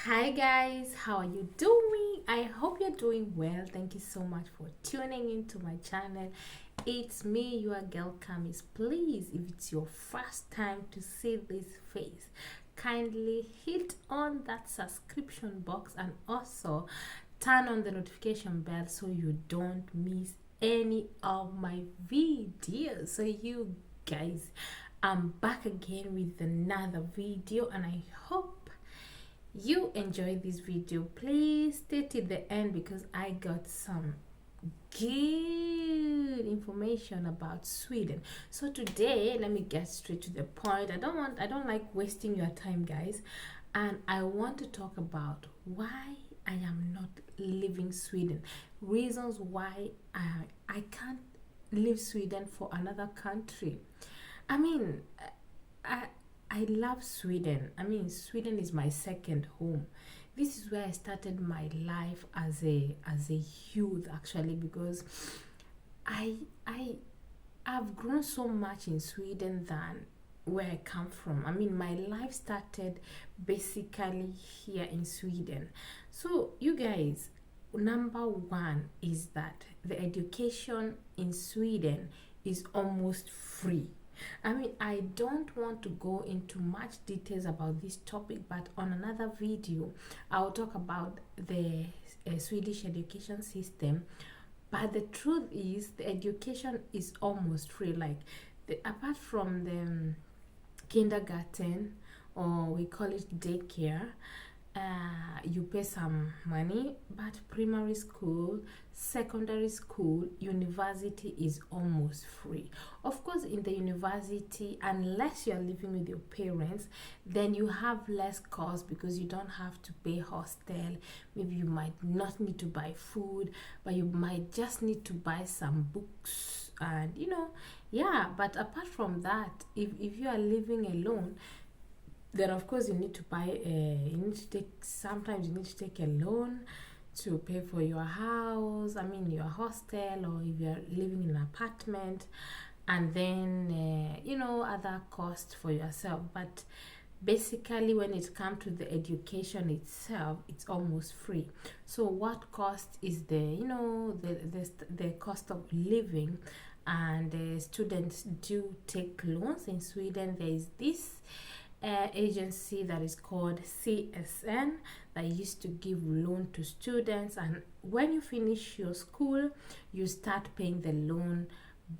Hi guys, how are you doing? I hope you're doing well. Thank you so much for tuning into my channel. It's me, your girl Camis. Please, if it's your first time to see this face, kindly hit on that subscription box and also turn on the notification bell so you don't miss any of my videos. So you guys, I'm back again with another video and I hope you enjoyed this video. Please stay till the end because I got some good information about Sweden. So today, let me get straight to the point. I don't like wasting your time, guys, and I want to talk about why I am not leaving Sweden, reasons why I can't leave Sweden for another country. I mean, I I love Sweden. I mean, Sweden is my second home. This is where I started my life as a youth, actually, because I I I've grown so much in Sweden than where I come from. I mean, my life started basically here in Sweden. So, you guys, number one is that the education in Sweden is almost free. I mean, I don't want to go into much details about this topic, but on another video, I'll talk about the Swedish education system. But the truth is, the education is almost free. Like, apart from the kindergarten, or we call it daycare, you pay some money, but primary school, secondary school, university is almost free. Of course, in the university, unless you're living with your parents, then you have less cost because you don't have to pay hostel. Maybe you might not need to buy food, but you might just need to buy some books and yeah. But apart from that, if you are living alone, then of course you need to buy you need to take sometimes you need to take a loan to pay for your house, I mean your hostel, or if you're living in an apartment, and then other costs for yourself. But basically when it comes to the education itself, it's almost free. So what cost is the cost of living, and students do take loans in Sweden. There is this agency that is called CSN that used to give loan to students, and when you finish your school you start paying the loan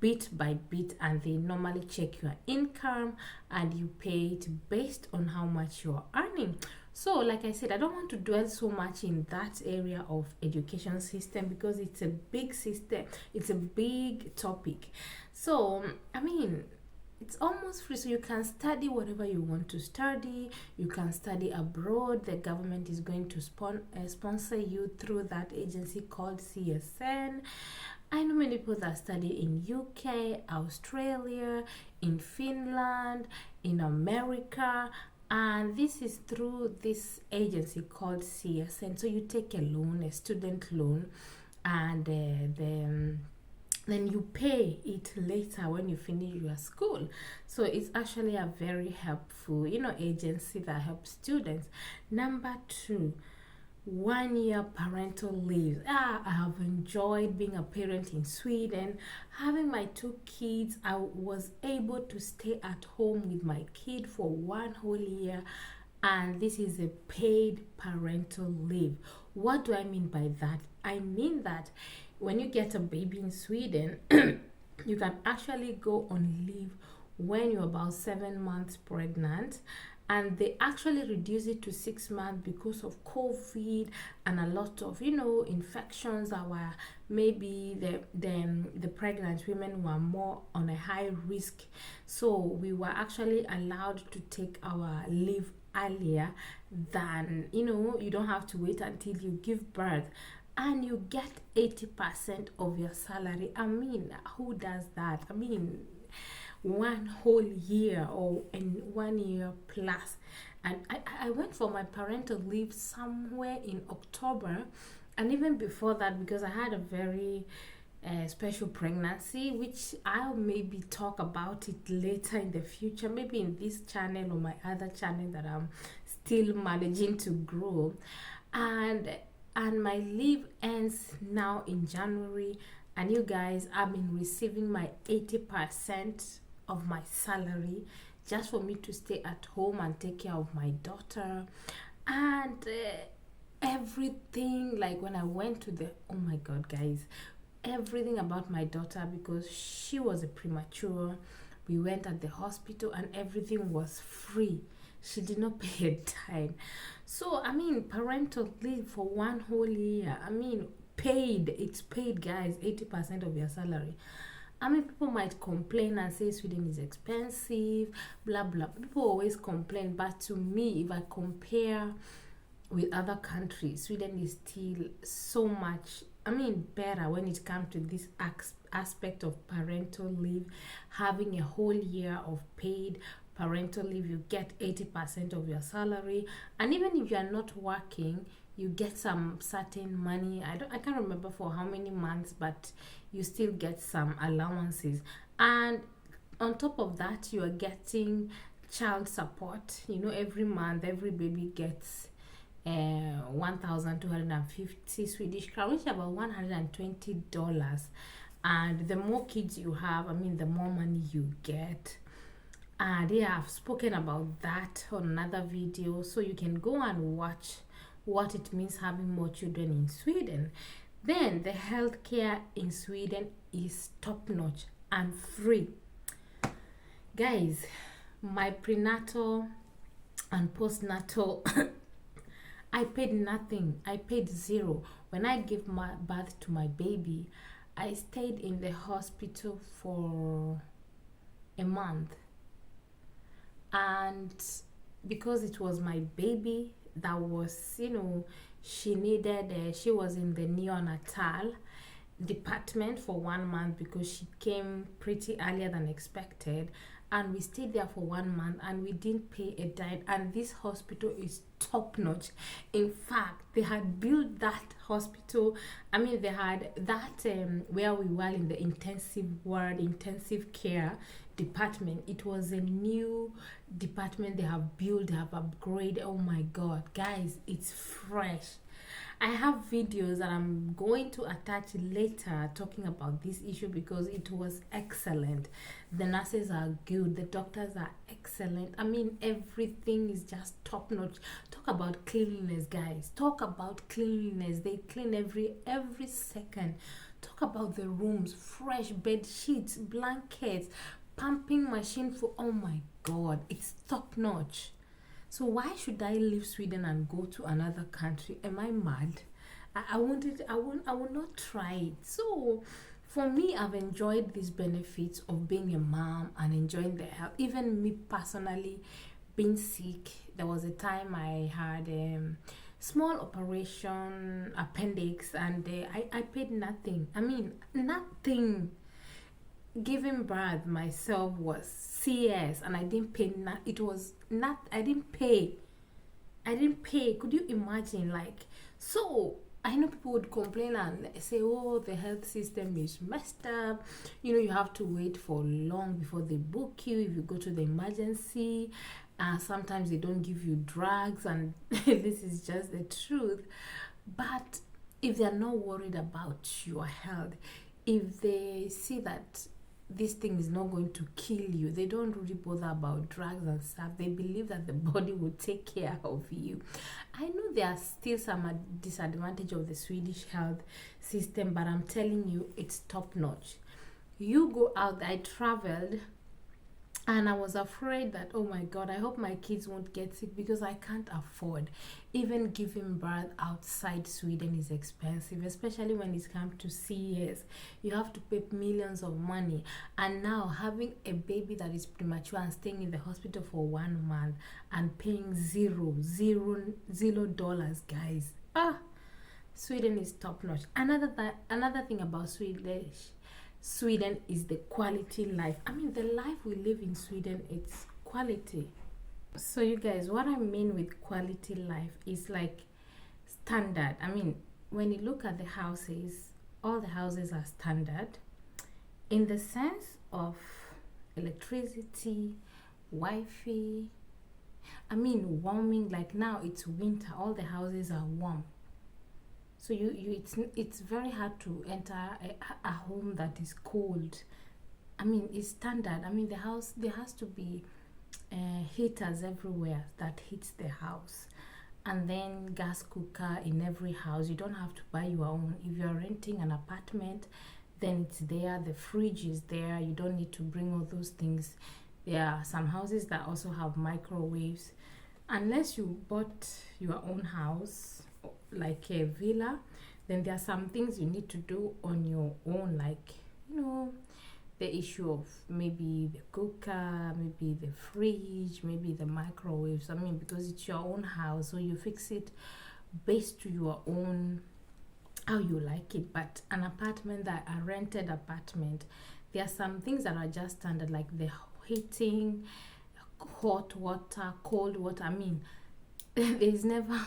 bit by bit, and they normally check your income and you pay it based on how much you're earning. So like I said, I don't want to dwell so much in that area of education system because it's a big system, it's a big topic. So I mean, it's almost free, so you can study whatever you want to study. You can study abroad. The government is going to sponsor you through that agency called CSN. I know many people that study in UK, Australia, in Finland, in America, and this is through this agency called CSN. So you take a loan, a student loan, and then you pay it later when you finish your school. So it's actually a very helpful agency that helps students. Number two, 1 year parental leave. I have enjoyed being a parent in Sweden. Having my two kids, I was able to stay at home with my kid for 1 whole year, and this is a paid parental leave. What do I mean by that? I mean that when you get a baby in Sweden, you can actually go on leave when you're about 7 months pregnant, and they actually reduce it to 6 months because of COVID and a lot of infections that were, maybe the pregnant women were more on a high risk. So we were actually allowed to take our leave earlier than you don't have to wait until you give birth, and you get 80% of your salary. I mean, who does that? I mean, 1 whole year or in 1 year plus. And I went for my parental leave somewhere in October, and even before that, because I had a very special pregnancy, which I'll maybe talk about it later in the future, maybe in this channel or my other channel that I'm still managing to grow. and and my leave ends now in January, and you guys, I've been receiving my 80% of my salary just for me to stay at home and take care of my daughter. And everything, like when I went to the, oh my god guys, everything about my daughter, because she was a premature, we went at the hospital and everything was free. She did not pay a dime. So I mean, parental leave for 1 whole year, I mean, paid, it's paid guys, 80% of your salary. I mean, people might complain and say Sweden is expensive, blah blah. People always complain, but to me, if I compare with other countries, Sweden is still so much, I mean, better when it comes to this aspect of parental leave. Having a whole year of paid parental leave, you get 80% of your salary, and even if you are not working, you get some certain money. I can't remember for how many months, but you still get some allowances. And on top of that, you are getting child support. You know, every month every baby gets 1,250 Swedish crown, which is about $120. And the more kids you have, I mean, the more money you get. And yeah, I've spoken about that on another video, so you can go and watch what it means having more children in Sweden. Then the healthcare in Sweden is top notch and free. Guys, my prenatal and postnatal I paid nothing. I paid zero. When I gave my birth to my baby, I stayed in the hospital for a month. And because it was my baby that was, she needed, she was in the neonatal department for 1 month because she came pretty earlier than expected. And we stayed there for 1 month and we didn't pay a dime. And this hospital is top notch. In fact, they had built that hospital. I mean, they had that where we were in the intensive care department. It was a new department they have built, they have upgraded. Oh my god, guys, it's fresh. I have videos that I'm going to attach later talking about this issue because it was excellent. The nurses are good, the doctors are excellent. I mean, everything is just top notch. Talk about cleanliness, guys. Talk about cleanliness. They clean every second. Talk about the rooms, fresh bed sheets, blankets, pumping machine for, oh my god, it's top notch. So why should I leave Sweden and go to another country? Am I mad? I will not try it. So for me, I've enjoyed these benefits of being a mom and enjoying the health. Even me personally, being sick, there was a time I had small operation appendix, and I paid nothing. I mean, nothing. Giving birth myself was CS, and I didn't pay. It was not. I didn't pay. Could you imagine? Like, so I know people would complain and say, "Oh, the health system is messed up." You have to wait for long before they book you if you go to the emergency. Sometimes they don't give you drugs, and this is just the truth. But if they're not worried about your health, if they see that this thing is not going to kill you, they don't really bother about drugs and stuff. They believe that the body will take care of you. I know there are still some disadvantage of the Swedish health system, but I'm telling you, it's top notch. You go out. I traveled and I was afraid that, oh my god, I hope my kids won't get sick, because I can't afford. Even giving birth outside Sweden is expensive, especially when it comes to CS. You have to pay millions of money. And now having a baby that is premature and staying in the hospital for 1 month and paying $0, guys. Sweden is top notch. Another thing about Sweden is the quality life. I mean, the life we live in Sweden, it's quality. So you guys, what I mean with quality life is like standard. I mean, when you look at the houses, all the houses are standard in the sense of electricity, Wi-Fi, I mean, warming, like now it's winter, all the houses are warm. So it's very hard to enter a home that is cold. I mean, it's standard. I mean, the house, there has to be heaters everywhere that heats the house, and then gas cooker in every house. You don't have to buy your own. If you're renting an apartment, then it's there. The fridge is there. You don't need to bring all those things. There are some houses that also have microwaves. Unless you bought your own house, like a villa, then there are some things you need to do on your own, like, you know, the issue of maybe the cooker, maybe the fridge, maybe the microwaves. I mean, because it's your own house, so you fix it based to your own how you like it. But an apartment, that a rented apartment, there are some things that are just standard, like the heating, hot water, cold water. I mean, there's never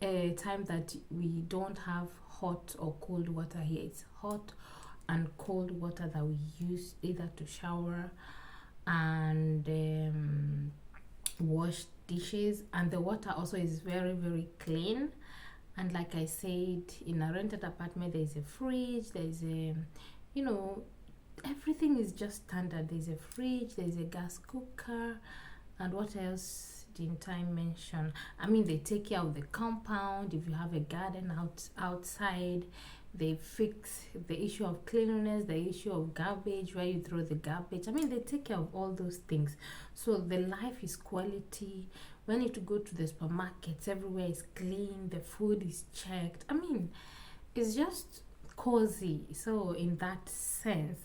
a time that we don't have hot or cold water here. It's hot and cold water that we use either to shower and wash dishes, and the water also is very, very clean. And like I said, in a rented apartment, there's a fridge, there's a, you know, everything is just standard. There's a fridge, there's a gas cooker, and what else didn't I mention? I mean, they take care of the compound. If you have a garden outside, they fix the issue of cleanliness, the issue of garbage, where you throw the garbage. I mean, they take care of all those things. So the life is quality. When you to go to the supermarkets, everywhere is clean, the food is checked. I mean, it's just cozy. So in that sense,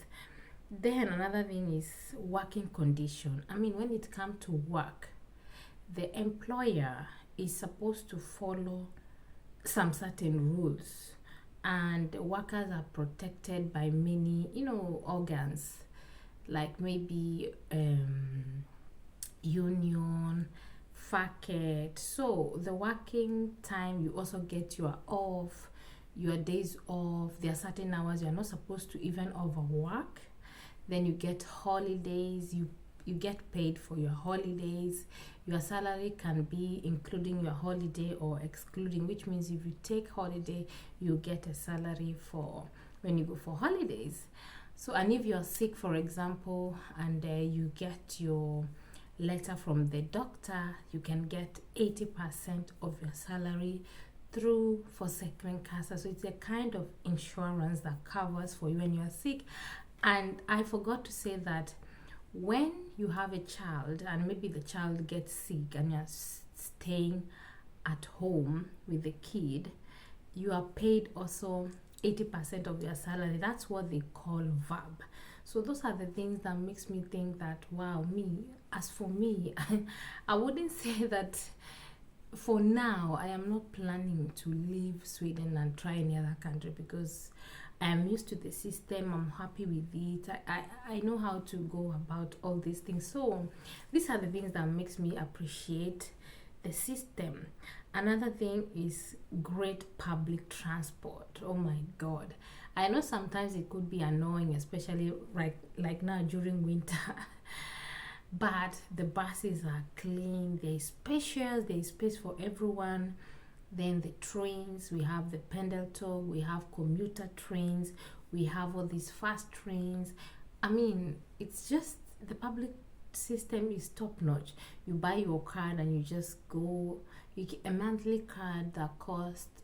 then another thing is working condition. I mean, when it comes to work, the employer is supposed to follow some certain rules, and workers are protected by many, you know, organs, like maybe union, facket. So the working time, you also get your off, your days off. There are certain hours you're not supposed to even overwork. Then you get holidays. You get paid for your holidays. Your salary can be including your holiday or excluding, which means if you take holiday, you get a salary for when you go for holidays. So, and if you're sick, for example, and you get your letter from the doctor, you can get 80% of your salary through Forsaken Casa. So it's a kind of insurance that covers for you when you're sick. And I forgot to say that when you have a child and maybe the child gets sick and you're staying at home with the kid, you are paid also 80% of your salary. That's what they call VAB. So those are the things that makes me think that, wow, as for me, I wouldn't say that for now I am not planning to leave Sweden and try any other country, because I am used to the system. I'm happy with it. I know how to go about all these things. So these are the things that makes me appreciate the system. Another thing is great public transport. Oh my God. I know sometimes it could be annoying, especially like now during winter. But the buses are clean, they're spacious, there's space for everyone. Then the trains, we have the Pendeltåg, we have commuter trains, we have all these fast trains. I mean, it's just the public system is top notch. You buy your card and you just go. You get a monthly card that costs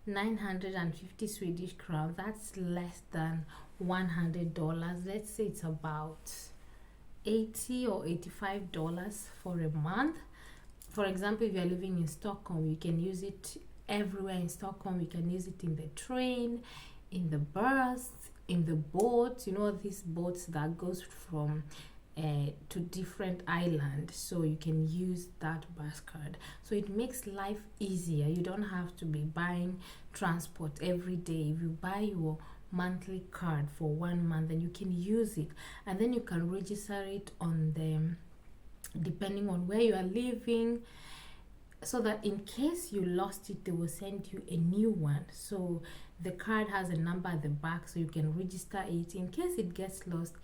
950 Swedish crown. That's less than $100. Let's say it's about $80 or $85 for a month. For example, if you're living in Stockholm, you can use it everywhere in Stockholm. You can use it in the train, in the bus, in the boat. You know, these boats that goes from to different islands. So you can use that bus card. So it makes life easier. You don't have to be buying transport every day. If you buy your monthly card for 1 month, then you can use it, and then you can register it on them depending on where you are living, so that in case you lost it, they will send you a new one. So the card has a number at the back, so you can register it. In case it gets lost,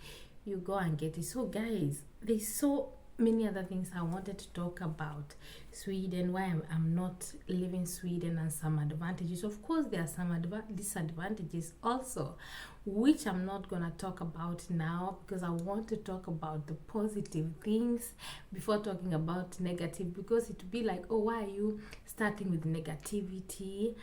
you go and get it. So guys, there's so many other things I wanted to talk about Sweden, why I'm not leaving Sweden, and some advantages. Of course, there are some disadvantages also, which I'm not gonna talk about now because I want to talk about the positive things before talking about negative, because it would be like, oh, why are you starting with negativity?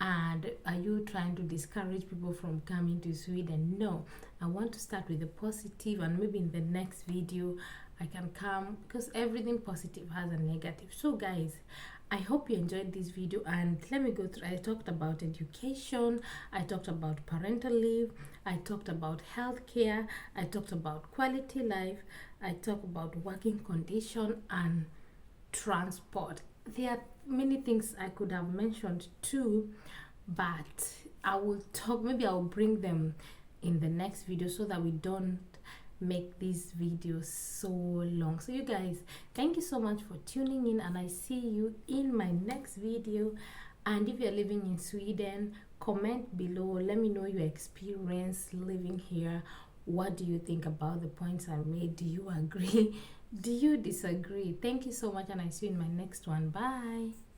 And are you trying to discourage people from coming to Sweden? No, I want to start with the positive, and maybe in the next video I can come, because everything positive has a negative. So guys, I hope you enjoyed this video, and let me go through. I talked about education, I talked about parental leave, I talked about healthcare, I talked about quality life, I talked about working condition and transport. There are many things I could have mentioned too, but I will talk, maybe I'll bring them in the next video so that we don't make these videos so long. So you guys, thank you so much for tuning in, and I see you in my next video. And if you're living in Sweden, comment below, let me know your experience living here. What do you think about the points I made? Do you agree? Do you disagree? Thank you so much, and I see you in my next one. Bye.